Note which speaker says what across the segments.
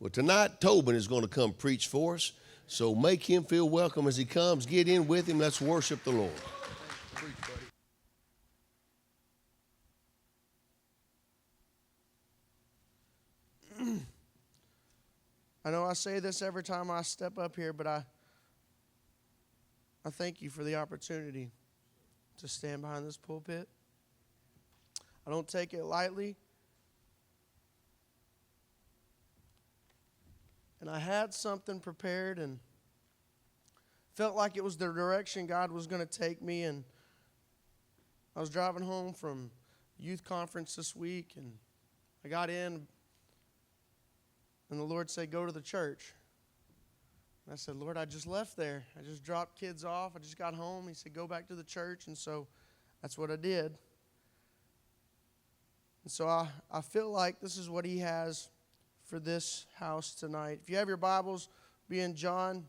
Speaker 1: Well, tonight, Tobin is going to come preach for us. So make him feel welcome as he comes. Get in with him. Let's worship the Lord.
Speaker 2: I know I say this every time I step up here, but I thank you for the opportunity to stand behind this pulpit. I don't take it lightly. And I had something prepared and felt like it was the direction God was going to take me. And I was driving home from youth conference this week, and I got in, and the Lord said, go to the church. And I said, Lord, I just left there. I just dropped kids off. I just got home. He said, go back to the church. And so that's what I did. And so I feel like this is what he has for this house tonight. If you have your Bibles, be in John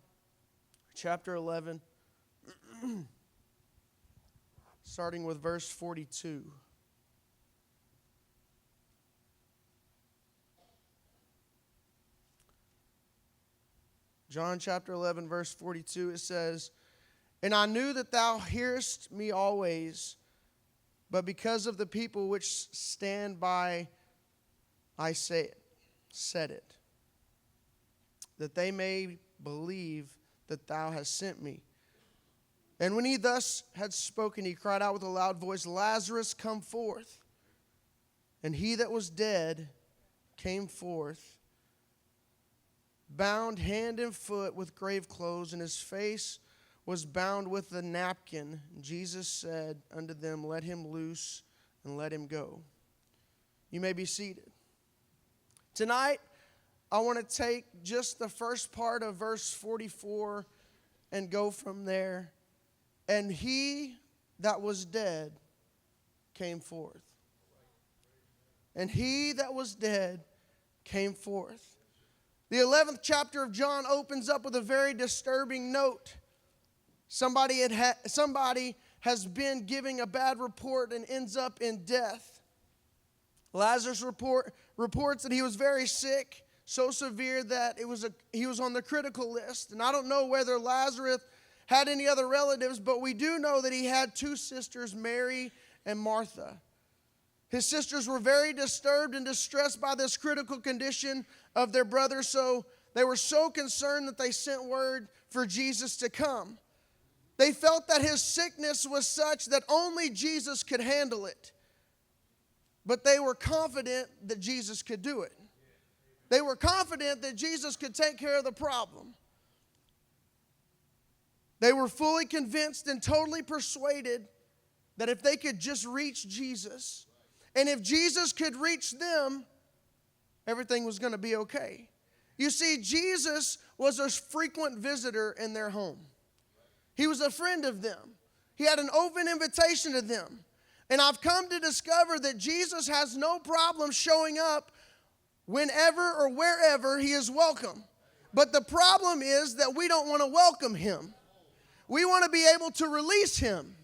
Speaker 2: chapter 11, starting with verse 42. John chapter 11, verse 42, it says, And I knew that thou hearest me always, but because of the people which stand by, I said it, that they may believe that thou hast sent me. And when he thus had spoken, he cried out with a loud voice, Lazarus, come forth. And he that was dead came forth, bound hand and foot with grave clothes, and his face was bound with a napkin. And Jesus said unto them, Let him loose and let him go. You may be seated. Tonight, I want to take just the first part of verse 44 and go from there. And he that was dead came forth. And he that was dead came forth. The 11th chapter of John opens up with a very disturbing note. Somebody has been giving a bad report and ends up in death. Lazarus reports that he was very sick, so severe that he was on the critical list. And I don't know whether Lazarus had any other relatives, but we do know that he had two sisters, Mary and Martha. His sisters were very disturbed and distressed by this critical condition of their brother, so they were so concerned that they sent word for Jesus to come. They felt that his sickness was such that only Jesus could handle it. But they were confident that Jesus could do it. They were confident that Jesus could take care of the problem. They were fully convinced and totally persuaded that if they could just reach Jesus, and if Jesus could reach them, everything was going to be okay. You see, Jesus was a frequent visitor in their home. He was a friend of them. He had an open invitation to them. And I've come to discover that Jesus has no problem showing up whenever or wherever he is welcome. But the problem is that we don't want to welcome him. We want to be able to release him.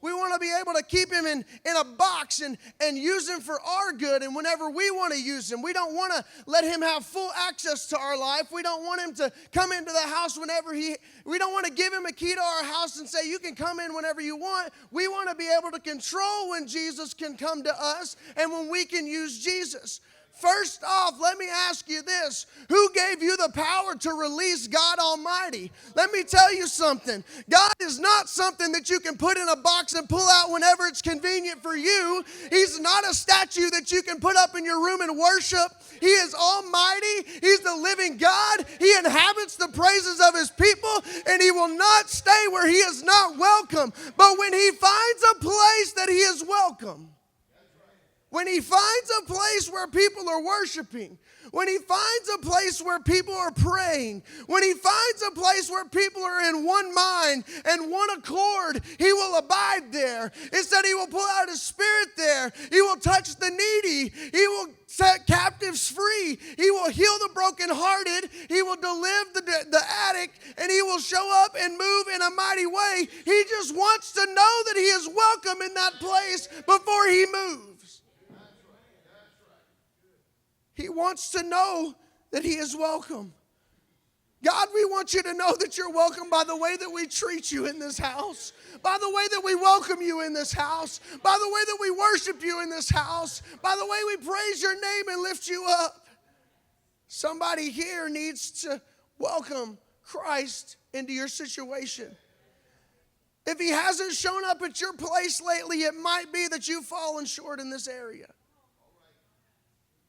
Speaker 2: We want to be able to keep him in a box and use him for our good and whenever we want to use him. We don't want to let him have full access to our life. We don't want him to come into the house whenever we don't want to give him a key to our house and say, you can come in whenever you want. We want to be able to control when Jesus can come to us and when we can use Jesus. First off, let me ask you this. Who gave you the power to release God Almighty? Let me tell you something. God is not something that you can put in a box and pull out whenever it's convenient for you. He's not a statue that you can put up in your room and worship. He is almighty. He's the living God. He inhabits the praises of his people, and he will not stay where he is not welcome. But when he finds a place that he is welcome, when he finds a place where people are worshiping, when he finds a place where people are praying, when he finds a place where people are in one mind and one accord, he will abide there. It said he will pull out his spirit there. He will touch the needy. He will set captives free. He will heal the brokenhearted. He will deliver the addict, and he will show up and move in a mighty way. He just wants to know that he is welcome in that place before he moves. He wants to know that he is welcome. God, we want you to know that you're welcome by the way that we treat you in this house, by the way that we welcome you in this house, by the way that we worship you in this house, by the way we praise your name and lift you up. Somebody here needs to welcome Christ into your situation. If he hasn't shown up at your place lately, it might be that you've fallen short in this area.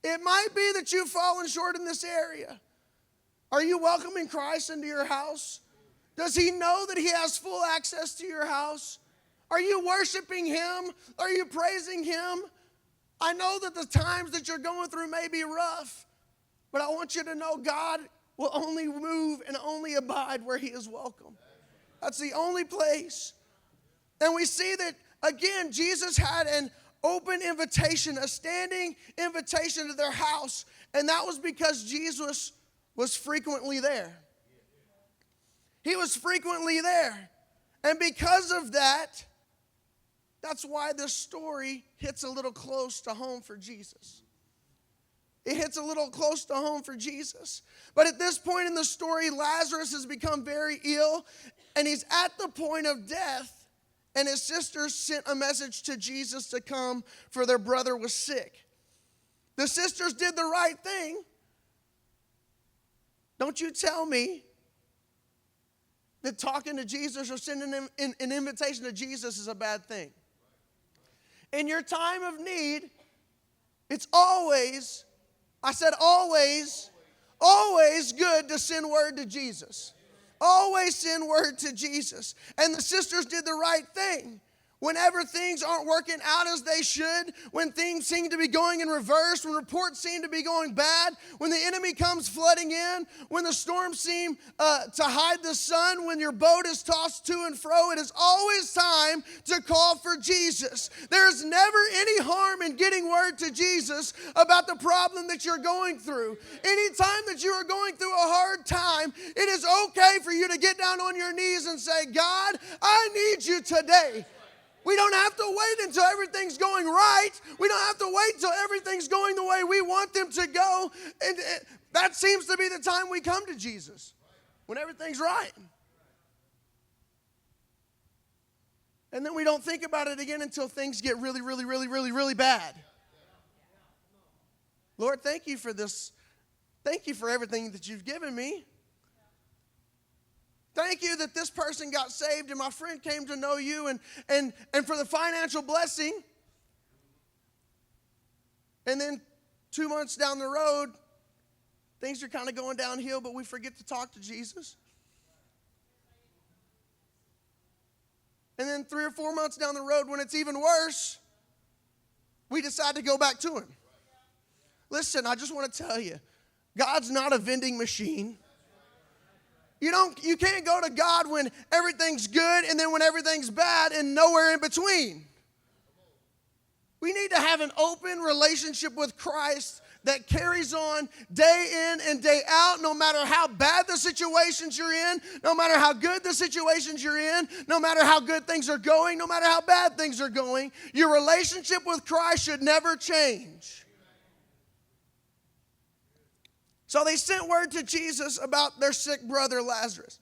Speaker 2: It might be that you've fallen short in this area. Are you welcoming Christ into your house? Does he know that he has full access to your house? Are you worshiping him? Are you praising him? I know that the times that you're going through may be rough, but I want you to know God will only move and only abide where he is welcome. That's the only place. And we see that, again, Jesus had an open invitation, a standing invitation to their house, and that was because Jesus was frequently there. He was frequently there. And because of that, that's why this story hits a little close to home for Jesus. It hits a little close to home for Jesus. But at this point in the story, Lazarus has become very ill, and he's at the point of death, and his sisters sent a message to Jesus to come, for their brother was sick. The sisters did the right thing. Don't you tell me that talking to Jesus or sending him an invitation to Jesus is a bad thing. In your time of need, it's always, I said always good to send word to Jesus. Always send word to Jesus. And the sisters did the right thing. Whenever things aren't working out as they should, when things seem to be going in reverse, when reports seem to be going bad, when the enemy comes flooding in, when the storms seem to hide the sun, when your boat is tossed to and fro, it is always time to call for Jesus. There is never any harm in getting word to Jesus about the problem that you're going through. Anytime that you are going through a hard time, it is okay for you to get down on your knees and say, God, I need you today. We don't have to wait until everything's going right. We don't have to wait until everything's going the way we want them to go. And that seems to be the time we come to Jesus, when everything's right. And then we don't think about it again until things get really, really, really, really, really bad. Lord, thank you for this. Thank you for everything that you've given me. Thank you that this person got saved and my friend came to know you, and for the financial blessing. And then 2 months down the road, things are kind of going downhill, but we forget to talk to Jesus. And then 3 or 4 months down the road, when it's even worse, we decide to go back to him. Listen, I just want to tell you, God's not a vending machine. You can't go to God when everything's good and then when everything's bad and nowhere in between. We need to have an open relationship with Christ that carries on day in and day out, no matter how bad the situations you're in, no matter how good the situations you're in, no matter how good things are going, no matter how bad things are going. Your relationship with Christ should never change. So they sent word to Jesus about their sick brother Lazarus.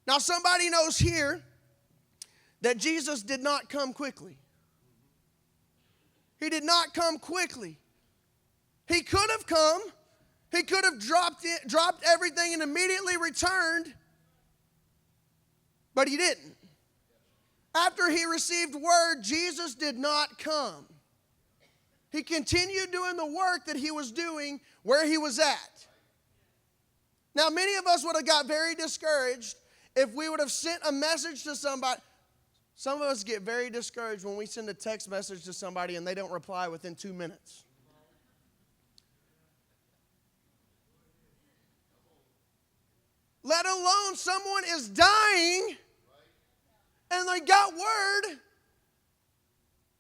Speaker 2: Now somebody knows here that Jesus did not come quickly. He did not come quickly. He could have come. He could have dropped everything and immediately returned, but he didn't. After he received word, Jesus did not come. He continued doing the work that he was doing where he was at. Now, many of us would have got very discouraged if we would have sent a message to somebody. Some of us get very discouraged when we send a text message to somebody and they don't reply within 2 minutes. Let alone someone is dying and they got word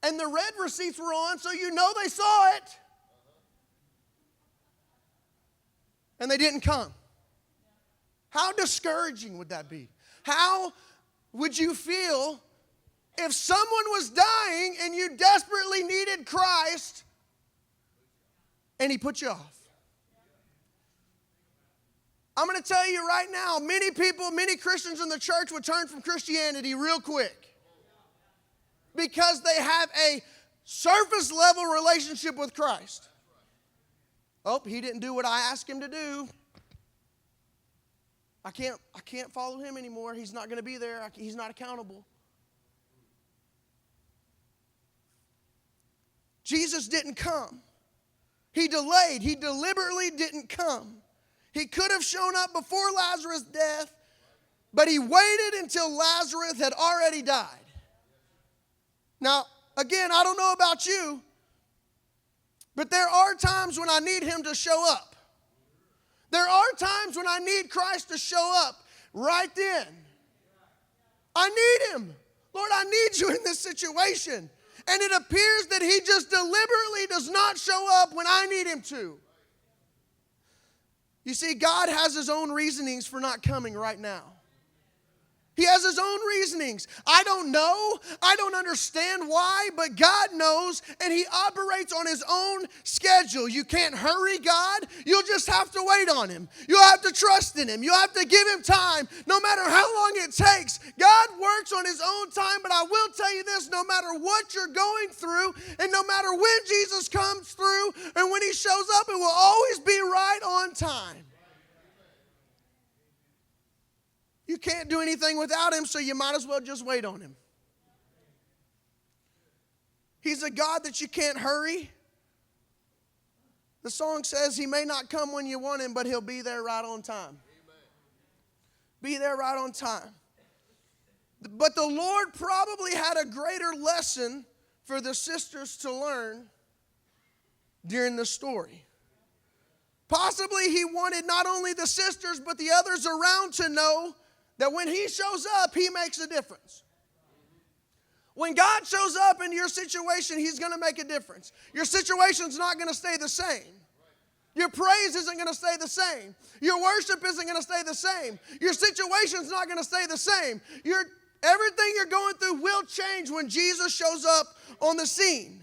Speaker 2: and the red receipts were on, so you know they saw it. And they didn't come. How discouraging would that be? How would you feel if someone was dying and you desperately needed Christ and he put you off? I'm going to tell you right now, many people, many Christians in the church would turn from Christianity real quick because they have a surface level relationship with Christ. Oh, he didn't do what I asked him to do. I can't follow him anymore. He's not going to be there. He's not accountable. Jesus didn't come. He delayed. He deliberately didn't come. He could have shown up before Lazarus' death, but he waited until Lazarus had already died. Now, again, I don't know about you, but there are times when I need him to show up. There are times when I need Christ to show up right then. I need him. Lord, I need you in this situation. And it appears that he just deliberately does not show up when I need him to. You see, God has his own reasonings for not coming right now. He has his own reasonings. I don't know. I don't understand why, but God knows, and he operates on his own schedule. You can't hurry God. You'll just have to wait on him. You'll have to trust in him. You'll have to give him time, no matter how long it takes. God works on his own time, but I will tell you this, no matter what you're going through, and no matter when Jesus comes through, and when he shows up, it will always be right on time. You can't do anything without him, so you might as well just wait on him. He's a God that you can't hurry. The song says he may not come when you want him, but he'll be there right on time. Be there right on time. But the Lord probably had a greater lesson for the sisters to learn during the story. Possibly he wanted not only the sisters, but the others around to know that when he shows up, he makes a difference. When God shows up in your situation, he's going to make a difference. Your situation's not going to stay the same. Your praise isn't going to stay the same. Your worship isn't going to stay the same. Your situation's not going to stay the same. Everything you're going through will change when Jesus shows up on the scene.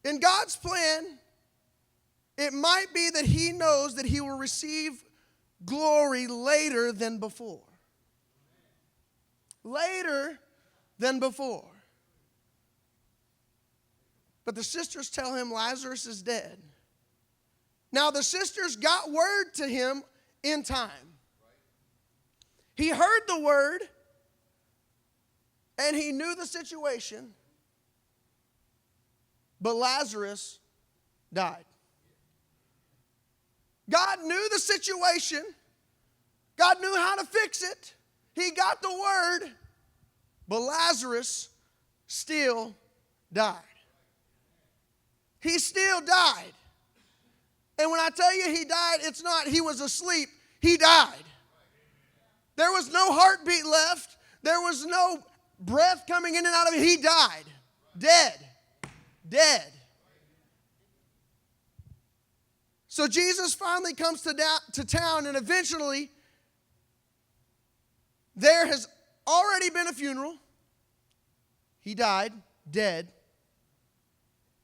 Speaker 2: In God's plan, it might be that he knows that he will receive glory later than before. Later than before. But the sisters tell him Lazarus is dead. Now the sisters got word to him in time. He heard the word and he knew the situation. But Lazarus died. God knew the situation. God knew how to fix it. He got the word. But Lazarus still died. He still died. And when I tell you he died, it's not he was asleep. He died. There was no heartbeat left. There was no breath coming in and out of it. He died. Dead. Dead. So Jesus finally comes to town, and eventually there has already been a funeral. He died, dead.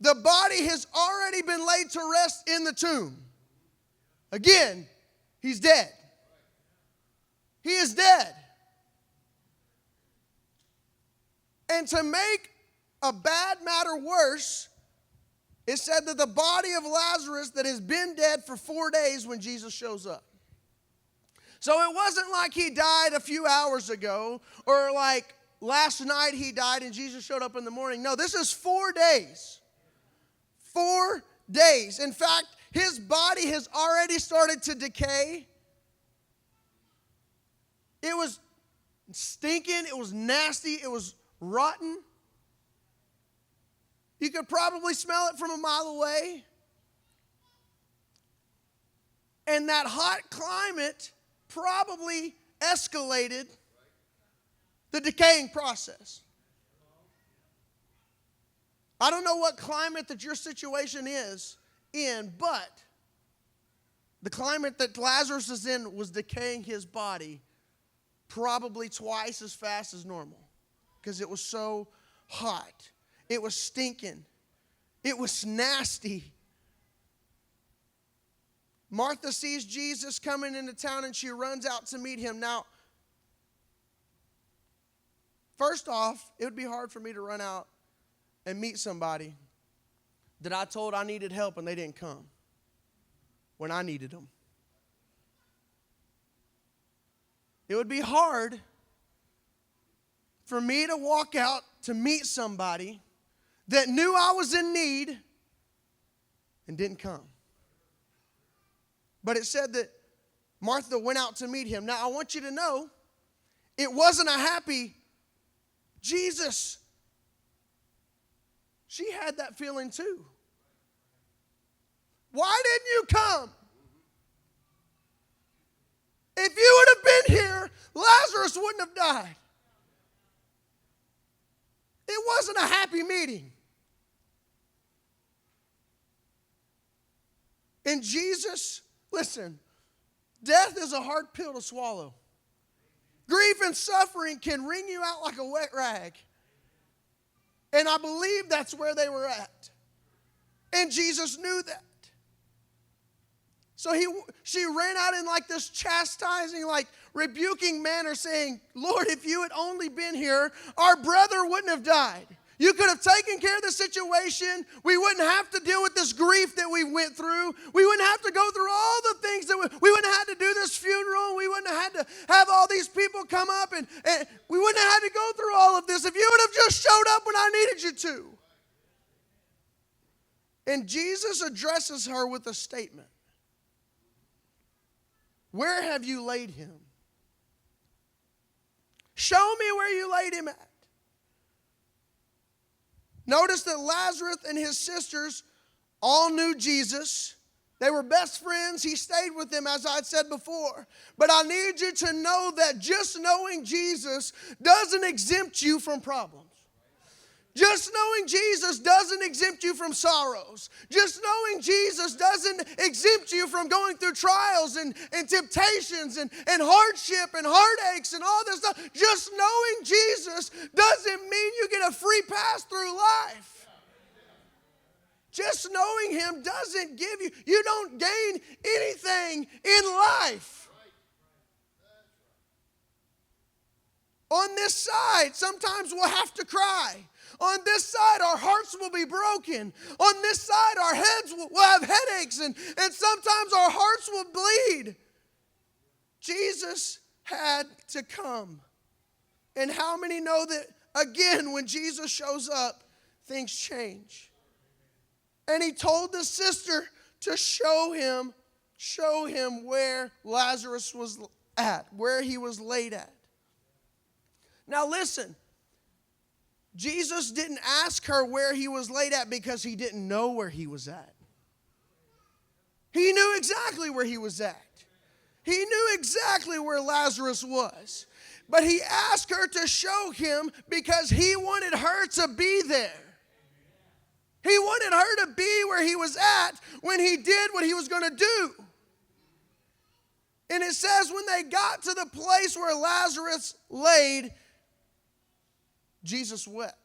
Speaker 2: The body has already been laid to rest in the tomb. Again, he's dead. He is dead. And to make a bad matter worse, it said that the body of Lazarus that has been dead for 4 days when Jesus shows up. So it wasn't like he died a few hours ago or like last night he died and Jesus showed up in the morning. No, this is 4 days. 4 days. In fact, his body has already started to decay. It was stinking. It was nasty. It was rotten. You could probably smell it from a mile away. And that hot climate probably escalated the decaying process. I don't know what climate that your situation is in, but the climate that Lazarus is in was decaying his body probably twice as fast as normal because it was so hot. It was stinking. It was nasty. Martha sees Jesus coming into town and she runs out to meet him. Now, first off, it would be hard for me to run out and meet somebody that I told I needed help and they didn't come when I needed them. It would be hard for me to walk out to meet somebody that knew I was in need and didn't come. But it said that Martha went out to meet him. Now, I want you to know, it wasn't a happy Jesus. She had that feeling too. Why didn't you come? If you would have been here, Lazarus wouldn't have died. It wasn't a happy meeting. And Jesus, listen, death is a hard pill to swallow. Grief and suffering can wring you out like a wet rag. And I believe that's where they were at. And Jesus knew that. So she ran out in like this chastising, like rebuking manner saying, Lord, if you had only been here, our brother wouldn't have died. You could have taken care of the situation. We wouldn't have to deal with this grief that we went through. We wouldn't have to go through all the things that we wouldn't have had to do this funeral. We wouldn't have had to have all these people come up and we wouldn't have had to go through all of this if you would have just showed up when I needed you to. And Jesus addresses her with a statement. Where have you laid him? Show me where you laid him at. Notice that Lazarus and his sisters all knew Jesus. They were best friends. He stayed with them, as I had said before. But I need you to know that just knowing Jesus doesn't exempt you from problems. Just knowing Jesus doesn't exempt you from sorrows. Just knowing Jesus doesn't exempt you from going through trials and temptations and hardship and heartaches and all this stuff. Just knowing Jesus doesn't mean you get a free pass through life. Just knowing him doesn't give you don't gain anything in life. On this side, sometimes we'll have to cry. On this side, our hearts will be broken. On this side, our heads will have headaches, and sometimes our hearts will bleed. Jesus had to come. And how many know that, again, when Jesus shows up, things change? And he told the sister to show him where Lazarus was at, where he was laid at. Now listen. Jesus didn't ask her where he was laid at because he didn't know where he was at. He knew exactly where he was at. He knew exactly where Lazarus was. But he asked her to show him because he wanted her to be there. He wanted her to be where he was at when he did what he was going to do. And it says when they got to the place where Lazarus laid, Jesus wept.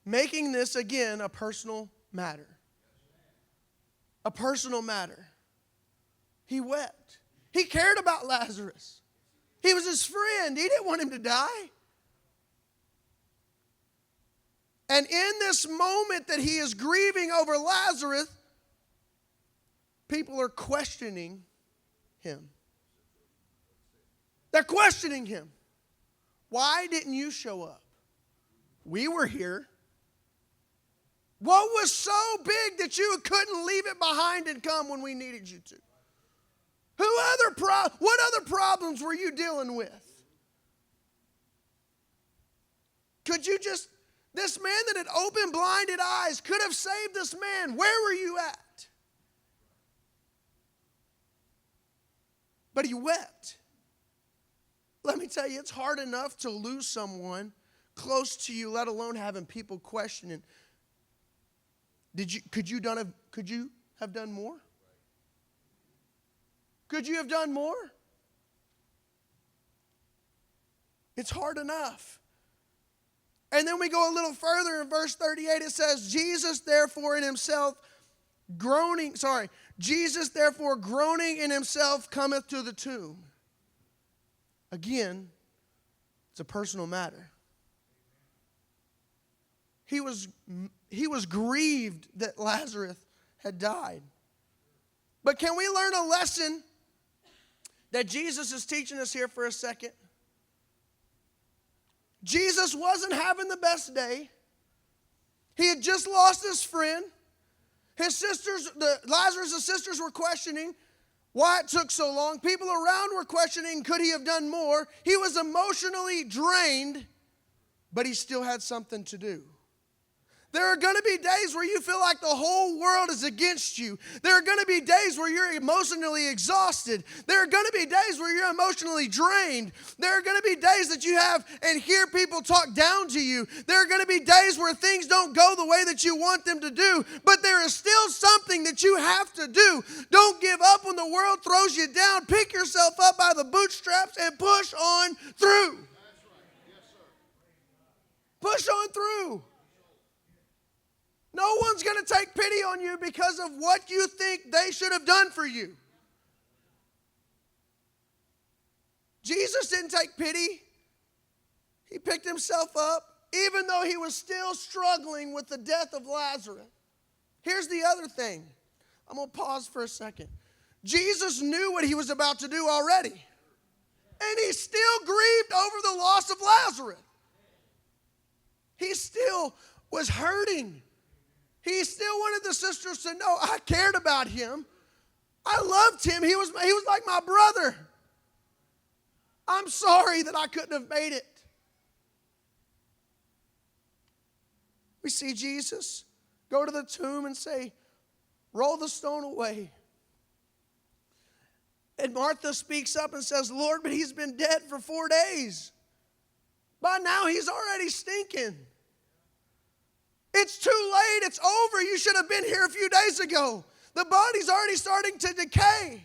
Speaker 2: Making this, again, a personal matter. A personal matter. He wept. He cared about Lazarus. He was his friend. He didn't want him to die. And in this moment that he is grieving over Lazarus, people are questioning him. They're questioning him. Why didn't you show up? We were here. What was so big that you couldn't leave it behind and come when we needed you to? What other problems were you dealing with? This man that had opened blinded eyes could have saved this man. Where were you at? But he wept. Let me tell you, it's hard enough to lose someone close to you, let alone having people questioning. Could you have done more? Could you have done more? It's hard enough. And then we go a little further in verse 38. It says, Jesus therefore in himself Jesus therefore groaning in himself cometh to the tomb. Again, it's a personal matter. He was grieved that Lazarus had died. But can we learn a lesson that Jesus is teaching us here for a second? Jesus wasn't having the best day. He had just lost his friend. His sisters, Lazarus' sisters were questioning why it took so long. People around were questioning, could he have done more? He was emotionally drained, but he still had something to do. There are going to be days where you feel like the whole world is against you. There are going to be days where you're emotionally exhausted. There are going to be days where you're emotionally drained. There are going to be days that you have and hear people talk down to you. There are going to be days where things don't go the way that you want them to do, but there is still something that you have to do. Don't give up when the world throws you down. Pick yourself up by the bootstraps and push on through.
Speaker 1: That's right. Yes, sir.
Speaker 2: Push on through. No one's going to take pity on you because of what you think they should have done for you. Jesus didn't take pity. He picked himself up, even though he was still struggling with the death of Lazarus. Here's the other thing. I'm going to pause for a second. Jesus knew what he was about to do already. And he still grieved over the loss of Lazarus. He still was hurting. He still wanted the sisters to know I cared about him. I loved him. He was like my brother. I'm sorry that I couldn't have made it. We see Jesus go to the tomb and say, roll the stone away. And Martha speaks up and says, Lord, but he's been dead for 4 days. By now he's already stinking. It's too late. It's over. You should have been here a few days ago. The body's already starting to decay.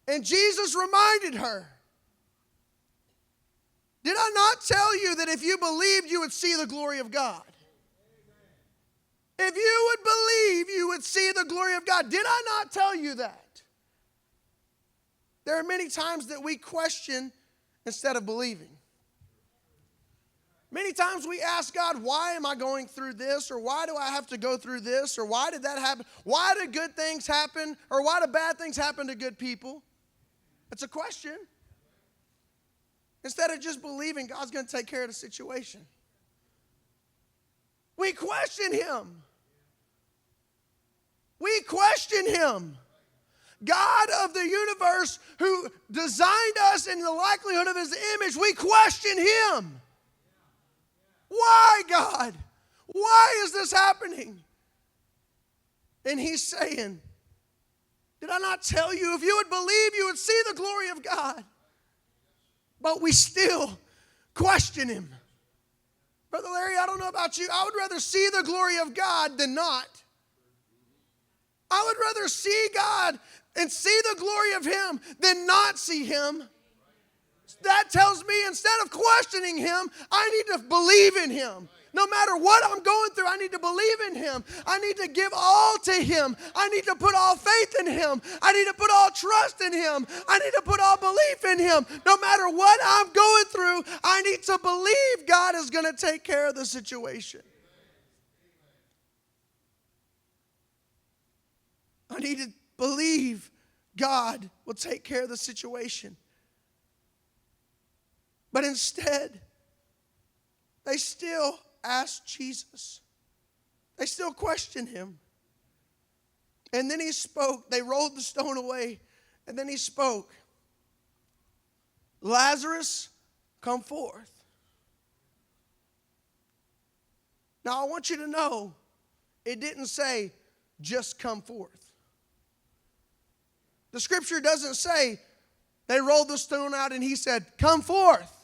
Speaker 2: And Jesus reminded her, did I not tell you that if you believed, you would see the glory of God? If you would believe, you would see the glory of God. Did I not tell you that? There are many times that we question instead of believing. Many times we ask God, why am I going through this? Or why do I have to go through this? Or why did that happen? Why do good things happen? Or why do bad things happen to good people? It's a question. Instead of just believing God's going to take care of the situation. We question him. We question him. God of the universe who designed us in the likelihood of his image, we question him. Why, God? Why is this happening? And he's saying, did I not tell you? If you would believe, you would see the glory of God. But we still question him. Brother Larry, I don't know about you. I would rather see the glory of God than not. I would rather see God and see the glory of him than not see him. That tells me instead of questioning him, I need to believe in him. No matter what I'm going through, I need to believe in him. I need to give all to him. I need to put all faith in him. I need to put all trust in him. I need to put all belief in him. No matter what I'm going through, I need to believe God is going to take care of the situation. I need to believe God will take care of the situation. But instead, they still asked Jesus. They still questioned him. And then he spoke. They rolled the stone away. And then he spoke. Lazarus, come forth. Now I want you to know, it didn't say, just come forth. The scripture doesn't say, they rolled the stone out and he said, come forth.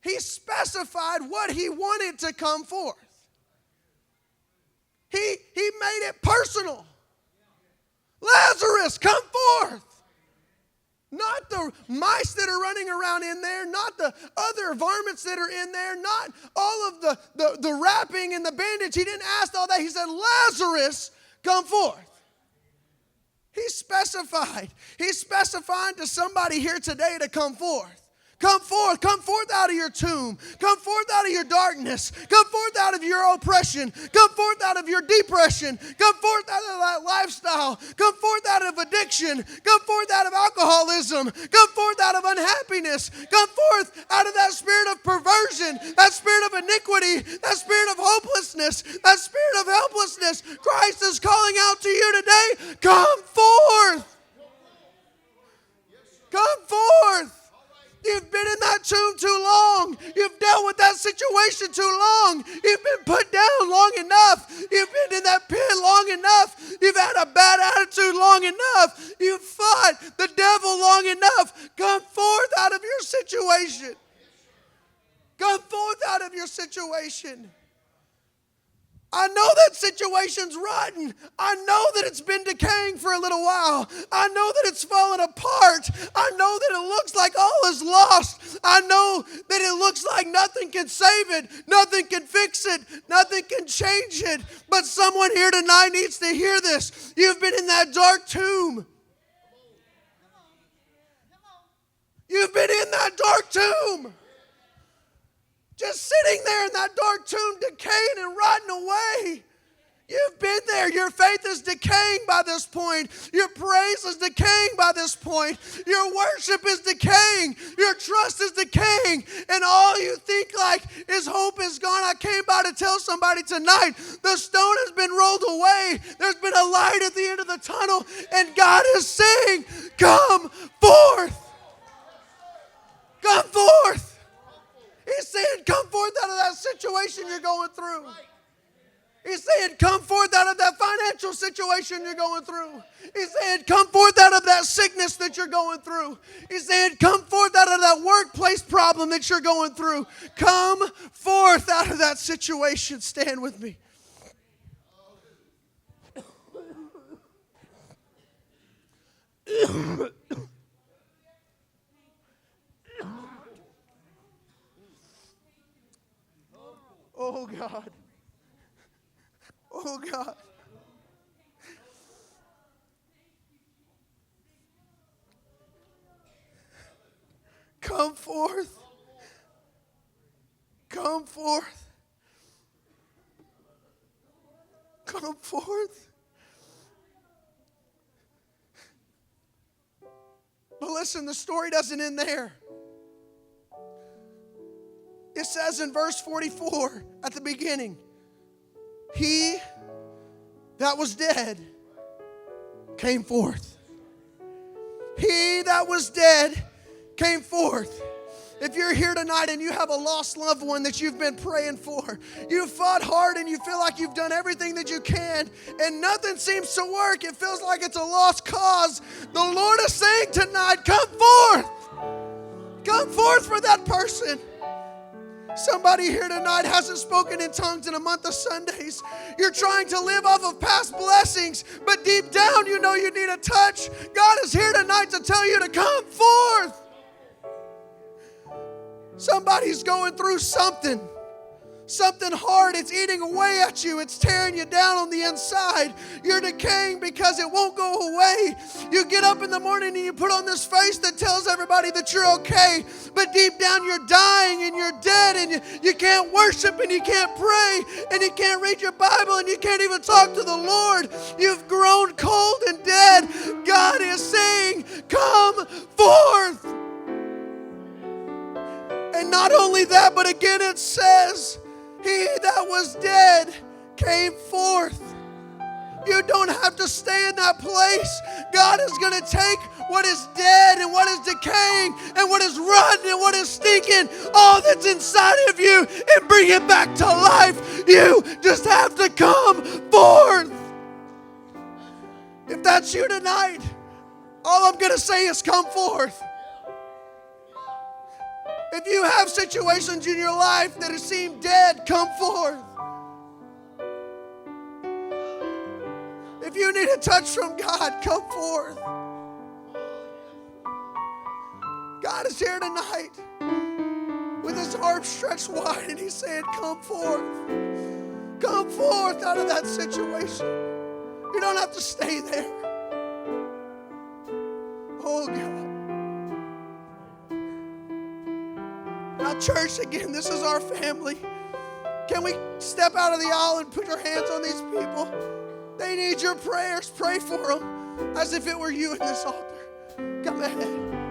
Speaker 2: He specified what he wanted to come forth. He made it personal. Lazarus, come forth. Not the mice that are running around in there, not the other varmints that are in there, not all of the wrapping and the bandage. He didn't ask all that. He said, Lazarus, come forth. He specified. He's specifying to somebody here today to come forth. Come forth out of your tomb. Come forth out of your darkness. Come forth out of your oppression. Come forth out of your depression. Come forth out of that lifestyle. Come forth out of addiction. Come forth out of alcoholism. Come forth out of unhappiness. Come forth out of that spirit of perversion, that spirit of iniquity, that spirit of hopelessness, that spirit of helplessness. Christ is calling out to you today, come forth. Come forth. You've been in that tomb too long. You've dealt with that situation too long. You've been put down long enough. You've been in that pit long enough. You've had a bad attitude long enough. You've fought the devil long enough. Come forth out of your situation. Come forth out of your situation. I know that situation's rotten. I know that it's been decaying for a little while. I know that it's fallen apart. I know that it looks like all is lost. I know that it looks like nothing can save it. Nothing can fix it. Nothing can change it. But someone here tonight needs to hear this. You've been in that dark tomb. You've been in that dark tomb. Just sitting there in that dark tomb, decaying and rotting away. You've been there. Your faith is decaying by this point. Your praise is decaying by this point. Your worship is decaying. Your trust is decaying. And all you think like is hope is gone. I came by to tell somebody tonight, the stone has been rolled away. There's been a light at the end of the tunnel. And God is saying, come forth. Come forth. He's saying, come forth out of that situation you're going through. He's saying, come forth out of that financial situation you're going through. He's saying, come forth out of that sickness that you're going through. He's saying, come forth out of that workplace problem that you're going through. Come forth out of that situation. Stand with me. Oh, God. Oh, God. Come forth. Come forth. Come forth. But listen, the story doesn't end there. It says in verse 44 at the beginning, he that was dead came forth. He that was dead came forth. If you're here tonight and you have a lost loved one that you've been praying for, you've fought hard and you feel like you've done everything that you can and nothing seems to work, it feels like it's a lost cause, the Lord is saying tonight, come forth. Come forth for that person. Somebody here tonight hasn't spoken in tongues in a month of Sundays. You're trying to live off of past blessings, but deep down you know you need a touch. God is here tonight to tell you to come forth. Somebody's going through something hard. It's eating away at you. It's tearing you down on the inside. You're decaying because it won't go away. You get up in the morning and you put on this face that tells everybody that you're okay, but deep down you're dying and you're dead and you can't worship and you can't pray and you can't read your Bible and you can't even talk to the Lord. You've grown cold and dead. God is saying, come forth. And not only that, but again it says, he that was dead came forth. You don't have to stay in that place. God is going to take what is dead and what is decaying and what is rotten and what is stinking, all that's inside of you, and bring it back to life. You just have to come forth. If that's you tonight, all I'm going to say is come forth. If you have situations in your life that seem dead, come forth. If you need a touch from God, come forth. God is here tonight with his arms stretched wide, and he's saying, come forth. Come forth out of that situation. You don't have to stay there. Oh, God. Now, church, again, this is our family. Can we step out of the aisle and put our hands on these people? They need your prayers. Pray for them as if it were you in this altar. Come ahead.